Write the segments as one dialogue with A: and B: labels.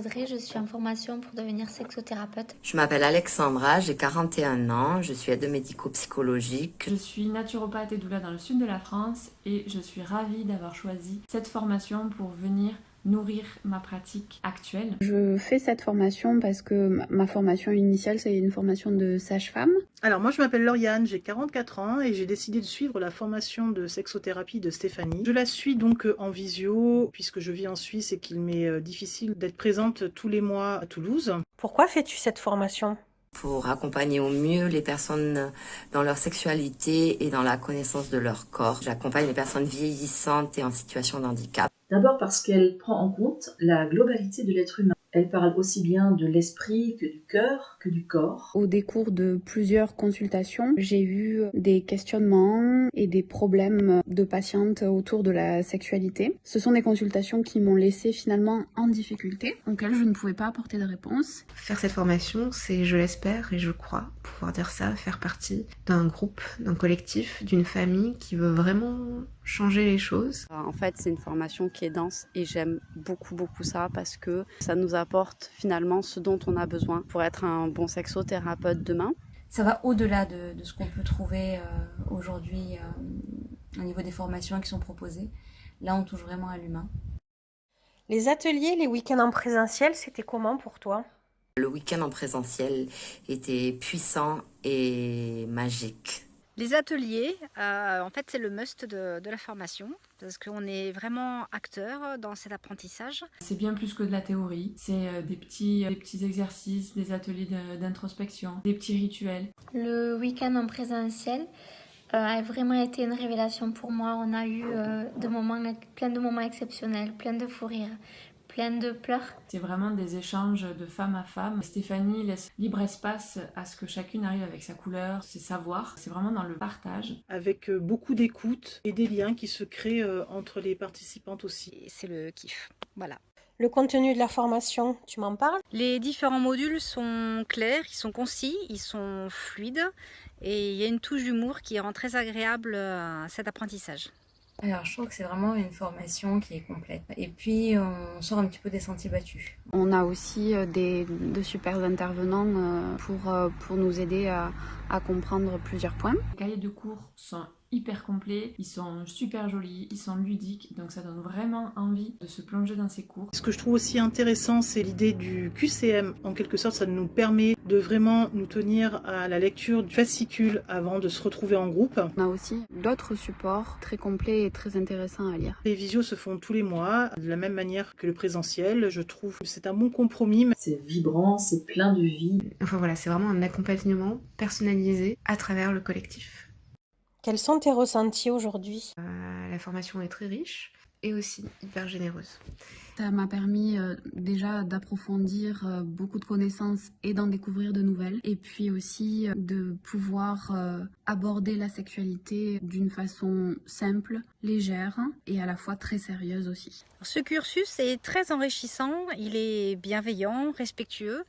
A: Audrey, je suis en formation pour devenir sexothérapeute.
B: Je m'appelle Alexandra, j'ai 41 ans, je suis aide médico-psychologique.
C: Je suis naturopathe et doula dans le sud de la France et je suis ravie d'avoir choisi cette formation pour venir nourrir ma pratique actuelle.
D: Je fais cette formation parce que ma formation initiale, c'est une formation de sage-femme.
E: Alors moi je m'appelle Lauriane, j'ai 44 ans et j'ai décidé de suivre la formation de sexothérapie de Stéphanie. Je la suis donc en visio puisque je vis en Suisse et qu'il m'est difficile d'être présente tous les mois à Toulouse.
F: Pourquoi fais-tu cette formation ?
B: Pour accompagner au mieux les personnes dans leur sexualité et dans la connaissance de leur corps. J'accompagne les personnes vieillissantes et en situation de handicap.
G: D'abord parce qu'elle prend en compte la globalité de l'être humain. Elle parle aussi bien de l'esprit que du cœur, que du corps.
D: Au décours de plusieurs consultations, j'ai eu des questionnements et des problèmes de patientes autour de la sexualité. Ce sont des consultations qui m'ont laissé finalement en difficulté, auxquelles je ne pouvais pas apporter de réponse.
H: Faire cette formation, c'est, je l'espère et je crois pouvoir dire ça, faire partie d'un groupe, d'un collectif, d'une famille qui veut vraiment changer les choses.
I: En fait, c'est une formation qui est dense et j'aime beaucoup ça parce que ça nous apporte finalement ce dont on a besoin pour être un bon sexothérapeute demain.
J: Ça va au-delà de ce qu'on peut trouver aujourd'hui au niveau des formations qui sont proposées. Là, on touche vraiment à l'humain.
F: Les ateliers, les week-ends en présentiel, c'était comment pour toi ?
B: Le week-end en présentiel était puissant et magique.
K: Les ateliers, en fait, c'est le must de la formation parce qu'on est vraiment acteur dans cet apprentissage.
C: C'est bien plus que de la théorie, c'est des petits exercices, des ateliers d'introspection, des petits rituels.
A: Le week-end en présentiel a vraiment été une révélation pour moi. On a eu plein de moments exceptionnels, plein de fous rires, plein de pleurs.
C: C'est vraiment des échanges de femme à femme. Stéphanie laisse libre espace à ce que chacune arrive avec sa couleur, ses savoirs. C'est vraiment dans le partage.
E: Avec beaucoup d'écoute et des liens qui se créent entre les participantes aussi.
K: Et c'est le kiff, voilà.
F: Le contenu de la formation, tu m'en parles ?
K: Les différents modules sont clairs, ils sont concis, ils sont fluides et il y a une touche d'humour qui rend très agréable cet apprentissage.
J: Alors, je trouve que c'est vraiment une formation qui est complète. Et puis, on sort un petit peu des sentiers battus.
D: On a aussi de super intervenants pour nous aider à comprendre plusieurs points.
C: Les cahiers de cours sont hyper complets, ils sont super jolis, ils sont ludiques, donc ça donne vraiment envie de se plonger dans ces cours.
E: Ce que je trouve aussi intéressant, c'est l'idée du QCM. En quelque sorte, ça nous permet de vraiment nous tenir à la lecture du fascicule avant de se retrouver en groupe.
D: On a aussi d'autres supports très complets et très intéressants à lire.
E: Les visios se font tous les mois, de la même manière que le présentiel. Je trouve que c'est un bon compromis.
G: C'est vibrant, c'est plein de vie.
H: Enfin voilà, c'est vraiment un accompagnement personnalisé à travers le collectif.
F: Quels sont tes ressentis aujourd'hui ?
H: La formation est très riche et aussi hyper généreuse.
D: Ça m'a permis déjà d'approfondir beaucoup de connaissances et d'en découvrir de nouvelles. Et puis aussi de pouvoir aborder la sexualité d'une façon simple, légère et à la fois très sérieuse aussi.
K: Ce cursus est très enrichissant, il est bienveillant, respectueux,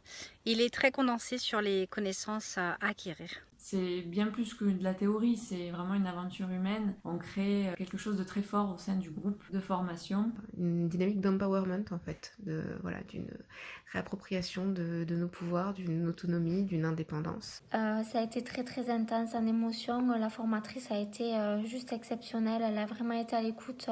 K: il est très condensé sur les connaissances à acquérir.
C: C'est bien plus que de la théorie, c'est vraiment une aventure humaine. On crée quelque chose de très fort au sein du groupe de formation.
H: Une dynamique d'empowerment en fait, d'une réappropriation de nos pouvoirs, d'une autonomie, d'une indépendance.
A: Ça a été très intense en émotion. La formatrice a été juste exceptionnelle. Elle a vraiment été à l'écoute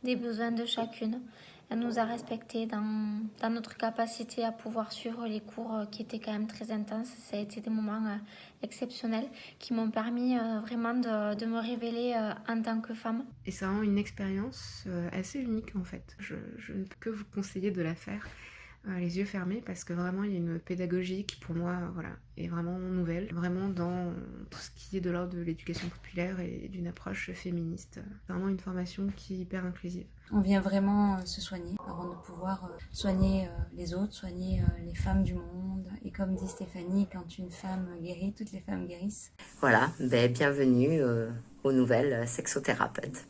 A: des besoins de chacune. Elle nous a respectés dans notre capacité à pouvoir suivre les cours qui étaient quand même très intenses. Ça a été des moments exceptionnels qui m'ont permis vraiment de me révéler en tant que femme.
H: Et c'est vraiment une expérience assez unique en fait. Je ne peux que vous conseiller de la faire les yeux fermés parce que vraiment il y a une pédagogie qui pour moi est vraiment nouvelle, vraiment dans tout ce qui est de l'ordre de l'éducation populaire et d'une approche féministe. C'est vraiment une formation qui est hyper inclusive.
J: On vient vraiment se soigner avant de pouvoir soigner les autres, soigner les femmes du monde. Et comme dit Stéphanie, quand une femme guérit, toutes les femmes guérissent.
B: Voilà, bienvenue aux nouvelles sexothérapeutes.